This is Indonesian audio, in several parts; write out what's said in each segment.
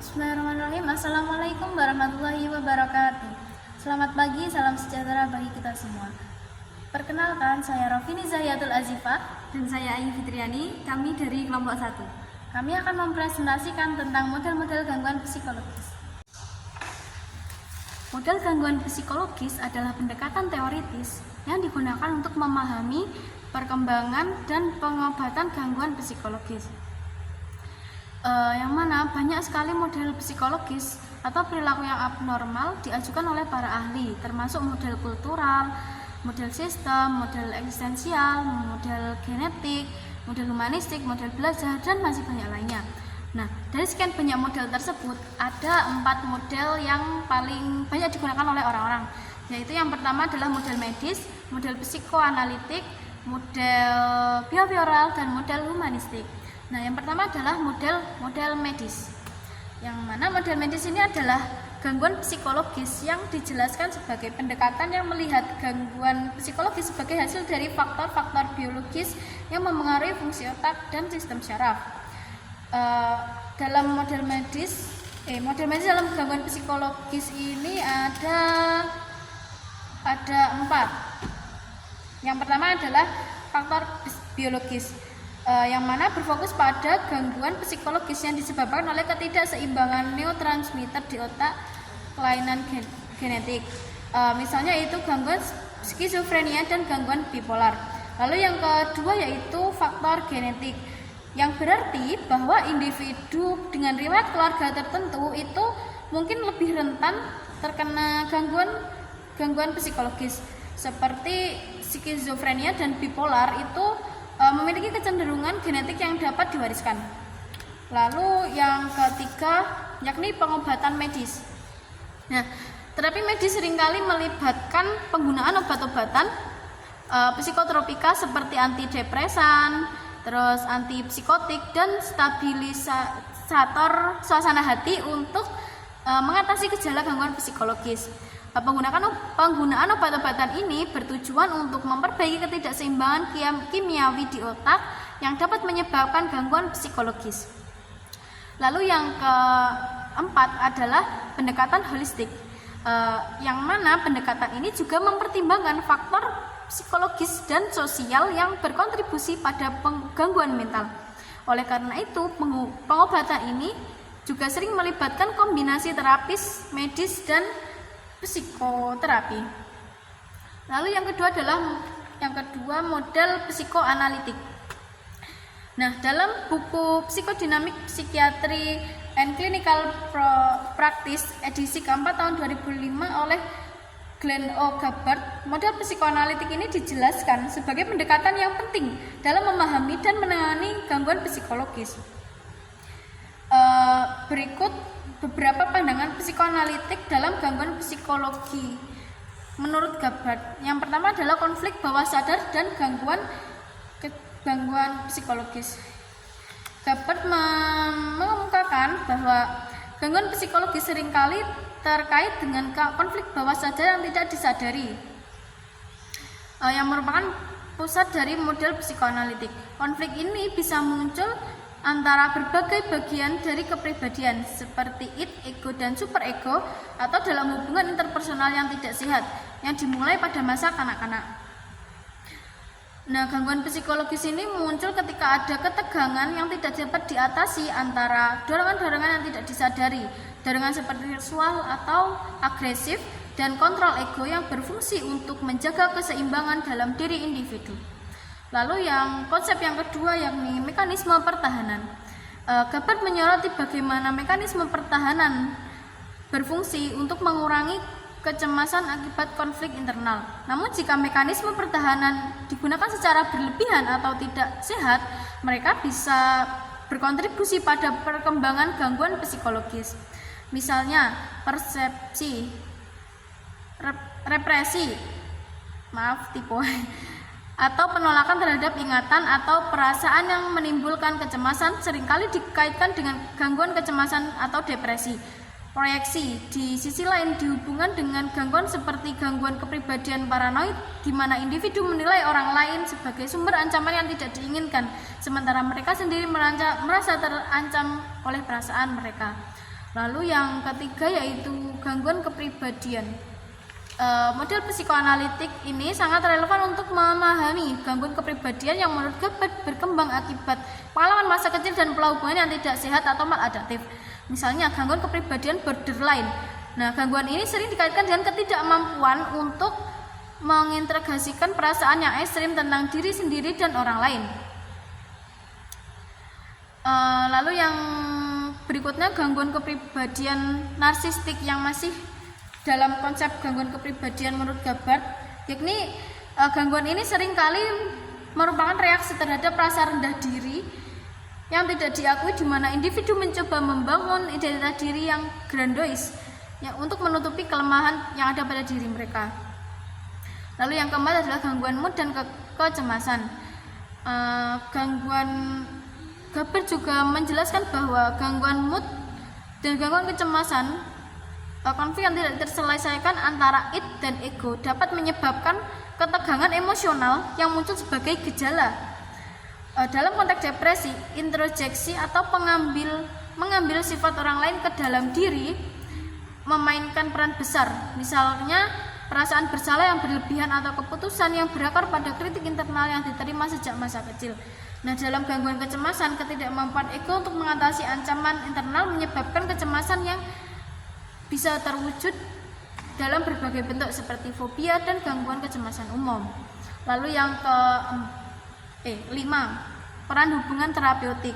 Bismillahirrahmanirrahim. Assalamualaikum warahmatullahi wabarakatuh. Selamat pagi, salam sejahtera bagi kita semua. Perkenalkan, saya Rofini Zahiatul Azifah Dan saya Ayu Fitriani, kami dari kelompok 1. Kami akan mempresentasikan tentang model-model gangguan psikologis. Model gangguan psikologis adalah pendekatan teoritis yang digunakan untuk memahami perkembangan dan pengobatan gangguan psikologis. Yang mana banyak sekali model psikologis atau perilaku yang abnormal diajukan oleh para ahli, termasuk model kultural, model sistem, model eksistensial, model genetik, model humanistik, model belajar, dan masih banyak lainnya. Nah, dari sekian banyak model tersebut, ada 4 model yang paling banyak digunakan oleh orang-orang, yaitu yang pertama adalah model medis, model psikoanalitik, model behavioral, dan model humanistik. Nah, yang pertama adalah model medis. Yang mana model medis ini adalah gangguan psikologis yang dijelaskan sebagai pendekatan yang melihat gangguan psikologis sebagai hasil dari faktor-faktor biologis yang memengaruhi fungsi otak dan sistem syaraf. Dalam model medis dalam gangguan psikologis ini ada 4. Yang pertama adalah faktor biologis, yang mana berfokus pada gangguan psikologis yang disebabkan oleh ketidakseimbangan neurotransmitter di otak, kelainan genetik. Misalnya itu gangguan skizofrenia dan gangguan bipolar. Lalu yang kedua yaitu faktor genetik, yang berarti bahwa individu dengan riwayat keluarga tertentu itu mungkin lebih rentan terkena gangguan psikologis seperti skizofrenia dan bipolar itu memiliki kecenderungan genetik yang dapat diwariskan. Lalu yang ketiga yakni pengobatan medis. Nah, terapi medis seringkali melibatkan penggunaan obat-obatan psikotropika seperti antidepresan, terus antipsikotik, dan stabilisator suasana hati untuk mengatasi gejala gangguan psikologis. Penggunaan obat-obatan ini bertujuan untuk memperbaiki ketidakseimbangan kimiawi di otak yang dapat menyebabkan gangguan psikologis. Lalu yang keempat adalah pendekatan holistik, yang mana pendekatan ini juga mempertimbangkan faktor psikologis dan sosial yang berkontribusi pada gangguan mental. Oleh karena itu, pengobatan ini juga sering melibatkan kombinasi terapis, medis, dan psikoterapi. Lalu yang kedua model psikoanalitik. Nah, dalam buku Psikodinamik Psychiatry and Clinical Practice edisi keempat tahun 2005 oleh Glenn O. Gabbard, model psikoanalitik ini dijelaskan sebagai pendekatan yang penting dalam memahami dan menangani gangguan psikologis. Berikut beberapa pandangan psikoanalitik dalam gangguan psikologi menurut Gabbard. Yang pertama adalah konflik bawah sadar dan gangguan psikologis. Gabbard mengungkapkan bahwa gangguan psikologis seringkali terkait dengan konflik bawah sadar yang tidak disadari, yang merupakan pusat dari model psikoanalitik. Konflik ini bisa muncul antara berbagai bagian dari kepribadian seperti id, ego, dan superego, atau dalam hubungan interpersonal yang tidak sehat yang dimulai pada masa kanak-kanak. Nah, gangguan psikologis ini muncul ketika ada ketegangan yang tidak dapat diatasi antara dorongan-dorongan yang tidak disadari, dorongan seperti seksual atau agresif, dan kontrol ego yang berfungsi untuk menjaga keseimbangan dalam diri individu. Lalu konsep yang kedua yakni mekanisme pertahanan. Gabbard menyoroti bagaimana mekanisme pertahanan berfungsi untuk mengurangi kecemasan akibat konflik internal. Namun jika mekanisme pertahanan digunakan secara berlebihan atau tidak sehat, mereka bisa berkontribusi pada perkembangan gangguan psikologis. Misalnya persepsi, represi, atau penolakan terhadap ingatan atau perasaan yang menimbulkan kecemasan seringkali dikaitkan dengan gangguan kecemasan atau depresi. Proyeksi di sisi lain dihubungkan dengan gangguan seperti gangguan kepribadian paranoid, di mana individu menilai orang lain sebagai sumber ancaman yang tidak diinginkan, sementara mereka sendiri merasa terancam oleh perasaan mereka. Lalu yang ketiga yaitu gangguan kepribadian. Model psikoanalitik ini sangat relevan untuk memahami gangguan kepribadian yang menurut Gilbert berkembang akibat pengalaman masa kecil dan pola hubungan yang tidak sehat atau maladaptif. Misalnya gangguan kepribadian borderline. Nah, gangguan ini sering dikaitkan dengan ketidakmampuan untuk mengintegrasikan perasaan yang ekstrim tentang diri sendiri dan orang lain. Lalu yang berikutnya gangguan kepribadian narsistik yang masih dalam konsep gangguan kepribadian menurut Gilbert, yakni gangguan ini seringkali merupakan reaksi terhadap rasa rendah diri yang tidak diakui, di mana individu mencoba membangun identitas diri yang grandios yang untuk menutupi kelemahan yang ada pada diri mereka. Lalu yang keempat adalah gangguan mood dan kecemasan. Gilbert juga menjelaskan bahwa gangguan mood dan gangguan kecemasan, konflik yang tidak terselesaikan antara id dan ego, dapat menyebabkan ketegangan emosional yang muncul sebagai gejala. Dalam konteks depresi, introspeksi atau mengambil sifat orang lain ke dalam diri memainkan peran besar. Misalnya perasaan bersalah yang berlebihan atau keputusan yang berakar pada kritik internal yang diterima sejak masa kecil. Nah, dalam gangguan kecemasan, ketidakmampuan ego untuk mengatasi ancaman internal menyebabkan kecemasan yang bisa terwujud dalam berbagai bentuk seperti fobia dan gangguan kecemasan umum. Lalu yang kelima, peran hubungan terapeutik.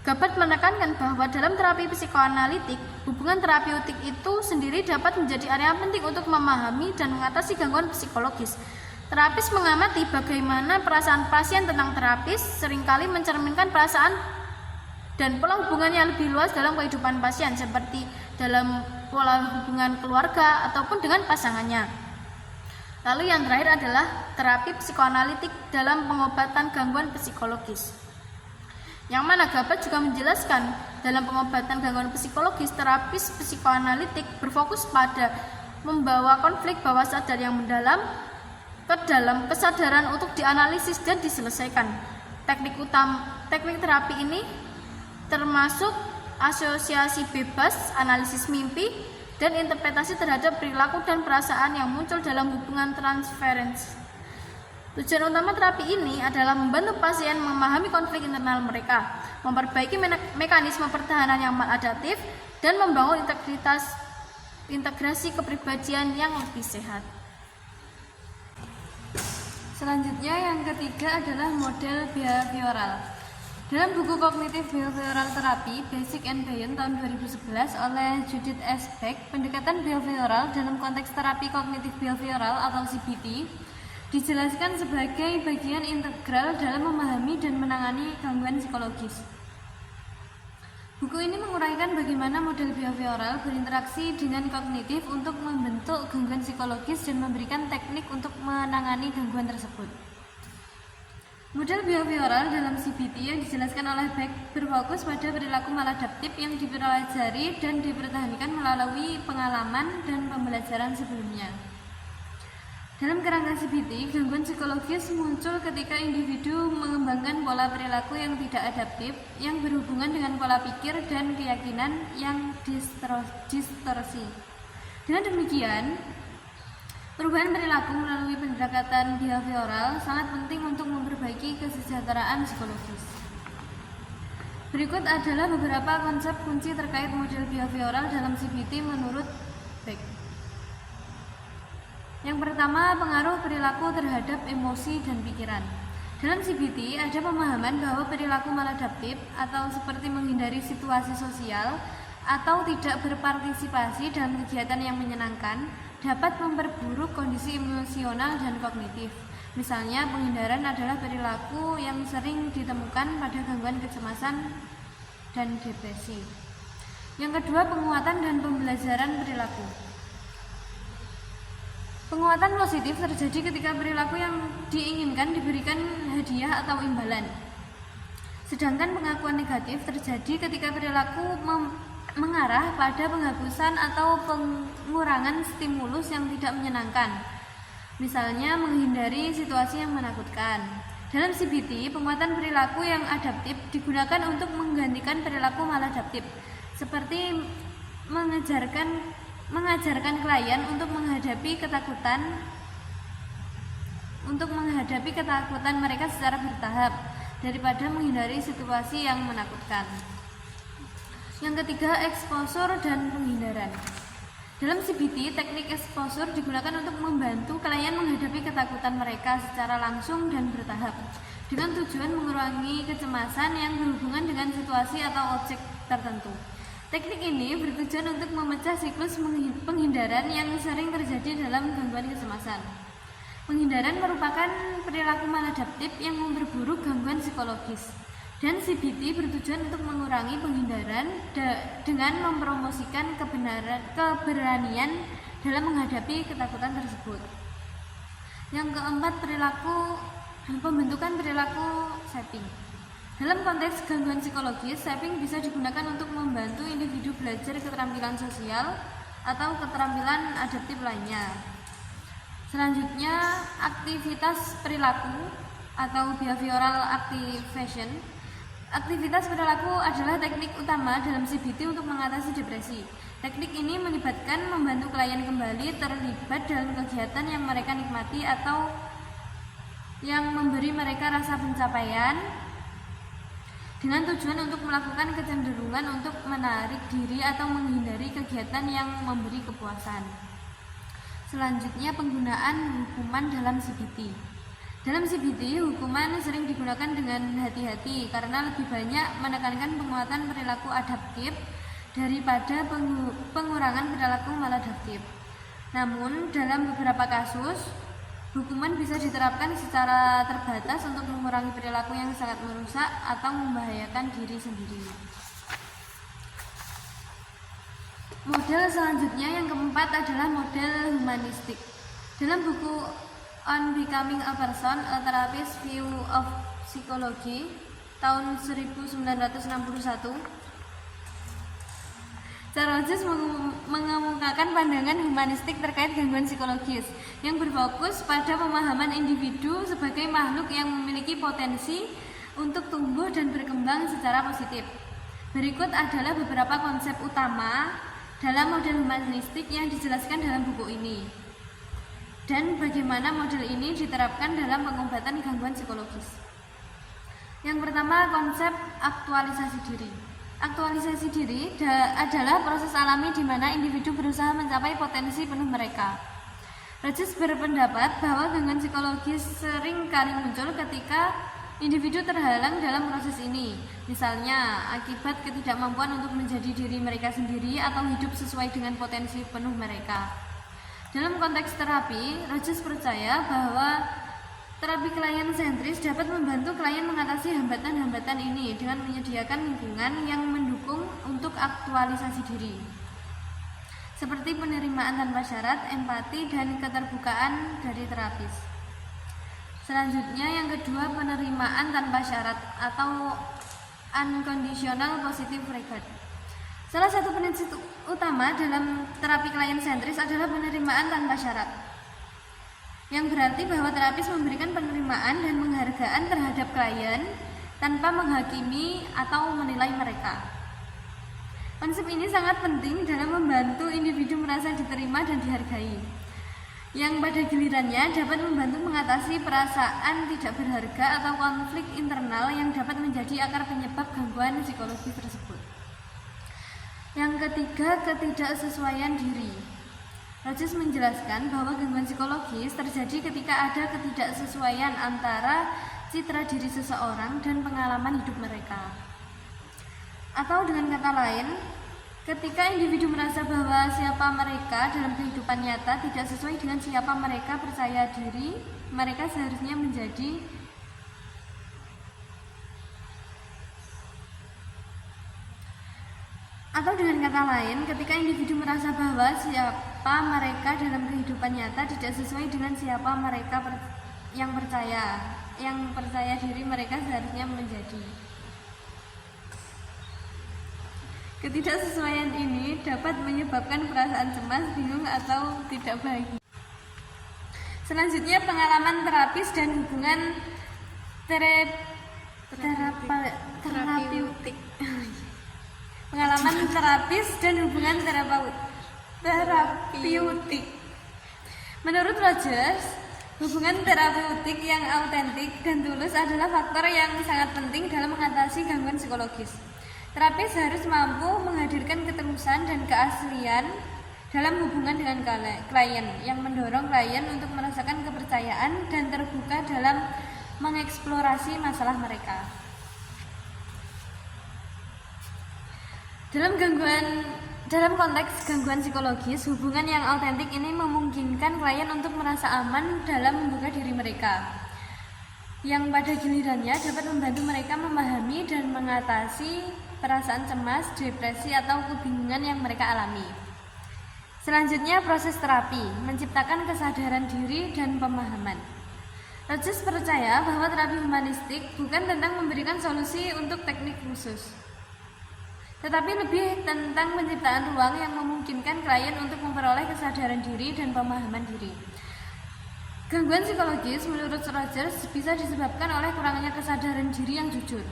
Gilbert menekankan bahwa dalam terapi psikoanalitik, hubungan terapeutik itu sendiri dapat menjadi area penting untuk memahami dan mengatasi gangguan psikologis. Terapis mengamati bagaimana perasaan pasien tentang terapis seringkali mencerminkan perasaan dan pola hubungan yang lebih luas dalam kehidupan pasien, seperti dalam pola hubungan keluarga ataupun dengan pasangannya. Lalu yang terakhir adalah terapi psikoanalitik dalam pengobatan gangguan psikologis, yang mana Gilbert juga menjelaskan dalam pengobatan gangguan psikologis, terapis psikoanalitik berfokus pada membawa konflik bawah sadar yang mendalam ke dalam kesadaran untuk dianalisis dan diselesaikan. Teknik terapi ini termasuk asosiasi bebas, analisis mimpi, dan interpretasi terhadap perilaku dan perasaan yang muncul dalam hubungan transferensi. Tujuan utama terapi ini adalah membantu pasien memahami konflik internal mereka, memperbaiki mekanisme pertahanan yang maladaptif, dan membangun integrasi kepribadian yang lebih sehat. Selanjutnya yang ketiga adalah model behavioral. Dalam buku Cognitive Behavioral Therapy, Basic and Beyond tahun 2011 oleh Judith S. Beck, pendekatan behavioral dalam konteks terapi kognitif behavioral atau CBT dijelaskan sebagai bagian integral dalam memahami dan menangani gangguan psikologis. Buku ini menguraikan bagaimana model behavioral berinteraksi dengan kognitif untuk membentuk gangguan psikologis dan memberikan teknik untuk menangani gangguan tersebut. Model behavioral dalam CBT yang dijelaskan oleh Beck berfokus pada perilaku maladaptif yang dipelajari dan dipertahankan melalui pengalaman dan pembelajaran sebelumnya. Dalam kerangka CBT, gangguan psikologis muncul ketika individu mengembangkan pola perilaku yang tidak adaptif yang berhubungan dengan pola pikir dan keyakinan yang distorsi. Dengan demikian, perubahan perilaku melalui pendekatan behavioral sangat penting untuk memperbaiki kesejahteraan psikologis. Berikut adalah beberapa konsep kunci terkait model behavioral dalam CBT menurut Beck. Yang pertama, pengaruh perilaku terhadap emosi dan pikiran. Dalam CBT ada pemahaman bahwa perilaku maladaptif atau seperti menghindari situasi sosial atau tidak berpartisipasi dalam kegiatan yang menyenangkan dapat memperburuk kondisi emosional dan kognitif. Misalnya, penghindaran adalah perilaku yang sering ditemukan pada gangguan kecemasan dan depresi. Yang kedua, penguatan dan pembelajaran perilaku. Penguatan positif terjadi ketika perilaku yang diinginkan diberikan hadiah atau imbalan. Sedangkan pengakuan negatif terjadi ketika perilaku mengarah pada penghapusan atau pengurangan stimulus yang tidak menyenangkan. Misalnya, menghindari situasi yang menakutkan. Dalam CBT, penguatan perilaku yang adaptif digunakan untuk menggantikan perilaku maladaptif, seperti mengajarkan klien untuk menghadapi ketakutan mereka secara bertahap daripada menghindari situasi yang menakutkan. Yang ketiga, exposure dan penghindaran. Dalam CBT, teknik exposure digunakan untuk membantu klien menghadapi ketakutan mereka secara langsung dan bertahap dengan tujuan mengurangi kecemasan yang berhubungan dengan situasi atau objek tertentu. Teknik ini bertujuan untuk memecah siklus penghindaran yang sering terjadi dalam gangguan kecemasan. Penghindaran merupakan perilaku maladaptif yang memperburuk gangguan psikologis. Dan CBT bertujuan untuk mengurangi penghindaran dengan mempromosikan keberanian dalam menghadapi ketakutan tersebut. Yang keempat, pembentukan perilaku shaping. Dalam konteks gangguan psikologis, shaping bisa digunakan untuk membantu individu belajar keterampilan sosial atau keterampilan adaptif lainnya. Selanjutnya, aktivitas perilaku atau behavioral activation. Aktivitas perilaku adalah teknik utama dalam CBT untuk mengatasi depresi. Teknik ini melibatkan membantu klien kembali terlibat dalam kegiatan yang mereka nikmati atau yang memberi mereka rasa pencapaian dengan tujuan untuk melakukan kecenderungan untuk menarik diri atau menghindari kegiatan yang memberi kepuasan. Selanjutnya, penggunaan hukuman dalam CBT. Dalam CBT, hukuman sering digunakan dengan hati-hati karena lebih banyak menekankan penguatan perilaku adaptif daripada pengurangan perilaku maladaptif. Namun, dalam beberapa kasus, hukuman bisa diterapkan secara terbatas untuk mengurangi perilaku yang sangat merusak atau membahayakan diri sendiri. Model selanjutnya yang keempat adalah model humanistik. Dalam buku On Becoming a Person, A Therapist's View of Psychology tahun 1961, Rogers mengemukakan pandangan humanistik terkait gangguan psikologis yang berfokus pada pemahaman individu sebagai makhluk yang memiliki potensi untuk tumbuh dan berkembang secara positif. Berikut adalah beberapa konsep utama dalam model humanistik yang dijelaskan dalam buku ini dan bagaimana model ini diterapkan dalam pengobatan gangguan psikologis. Yang pertama, konsep aktualisasi diri. Aktualisasi diri adalah proses alami di mana individu berusaha mencapai potensi penuh mereka. Rogers berpendapat bahwa gangguan psikologis sering kali muncul ketika individu terhalang dalam proses ini, misalnya akibat ketidakmampuan untuk menjadi diri mereka sendiri atau hidup sesuai dengan potensi penuh mereka. Dalam konteks terapi, Rogers percaya bahwa terapi klien sentris dapat membantu klien mengatasi hambatan-hambatan ini dengan menyediakan lingkungan yang mendukung untuk aktualisasi diri, seperti penerimaan tanpa syarat, empati, dan keterbukaan dari terapis. Selanjutnya, yang kedua, penerimaan tanpa syarat atau unconditional positive regard. Salah satu prinsip utama dalam terapi klien sentris adalah penerimaan tanpa syarat, yang berarti bahwa terapis memberikan penerimaan dan penghargaan terhadap klien tanpa menghakimi atau menilai mereka. Konsep ini sangat penting dalam membantu individu merasa diterima dan dihargai, yang pada gilirannya dapat membantu mengatasi perasaan tidak berharga atau konflik internal yang dapat menjadi akar penyebab gangguan psikologi tersebut. Yang ketiga, ketidaksesuaian diri. Rogers menjelaskan bahwa gangguan psikologis terjadi ketika ada ketidaksesuaian antara citra diri seseorang dan pengalaman hidup mereka. Atau dengan kata lain, ketika individu merasa bahwa siapa mereka dalam kehidupan nyata tidak sesuai dengan siapa mereka percaya diri, mereka seharusnya menjadi. Atau dengan kata lain, ketika individu merasa bahwa siapa mereka dalam kehidupan nyata tidak sesuai dengan siapa mereka yang percaya diri, mereka seharusnya menjadi. Ketidaksesuaian ini dapat menyebabkan perasaan cemas, bingung, atau tidak bahagia. Selanjutnya, pengalaman terapis dan hubungan terapeutik. pengalaman terapis, dan hubungan terapeutik. Menurut Rogers, hubungan terapeutik yang autentik dan tulus adalah faktor yang sangat penting dalam mengatasi gangguan psikologis. Terapis harus mampu menghadirkan ketulusan dan keaslian dalam hubungan dengan klien, yang mendorong klien untuk merasakan kepercayaan dan terbuka dalam mengeksplorasi masalah mereka. Dalam konteks gangguan psikologis, hubungan yang autentik ini memungkinkan klien untuk merasa aman dalam membuka diri mereka, yang pada gilirannya dapat membantu mereka memahami dan mengatasi perasaan cemas, depresi, atau kebingungan yang mereka alami. Selanjutnya, proses terapi menciptakan kesadaran diri dan pemahaman. Rogers percaya bahwa terapi humanistik bukan tentang memberikan solusi untuk teknik khusus, tetapi lebih tentang penciptaan ruang yang memungkinkan klien untuk memperoleh kesadaran diri dan pemahaman diri. Gangguan psikologis menurut Rogers bisa disebabkan oleh kurangnya kesadaran diri yang jujur.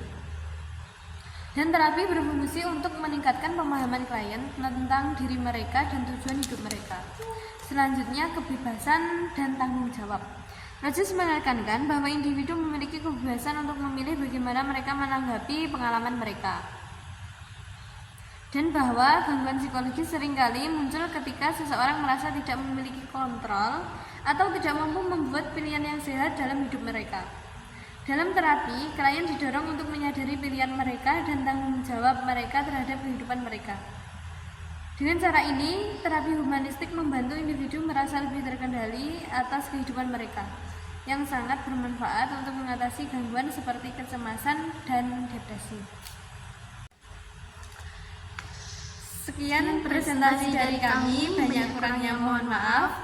Dan terapi berfungsi untuk meningkatkan pemahaman klien tentang diri mereka dan tujuan hidup mereka. Selanjutnya, kebebasan dan tanggung jawab. Rogers menekankan bahwa individu memiliki kebebasan untuk memilih bagaimana mereka menanggapi pengalaman mereka, dan bahwa gangguan psikologis seringkali muncul ketika seseorang merasa tidak memiliki kontrol atau tidak mampu membuat pilihan yang sehat dalam hidup mereka. Dalam terapi, klien didorong untuk menyadari pilihan mereka dan tanggung jawab mereka terhadap kehidupan mereka. Dengan cara ini, terapi humanistik membantu individu merasa lebih terkendali atas kehidupan mereka, yang sangat bermanfaat untuk mengatasi gangguan seperti kecemasan dan depresi. Sekian presentasi dari kami, banyak kurangnya mohon maaf.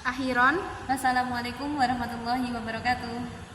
Akhiron, Wassalamualaikum warahmatullahi wabarakatuh.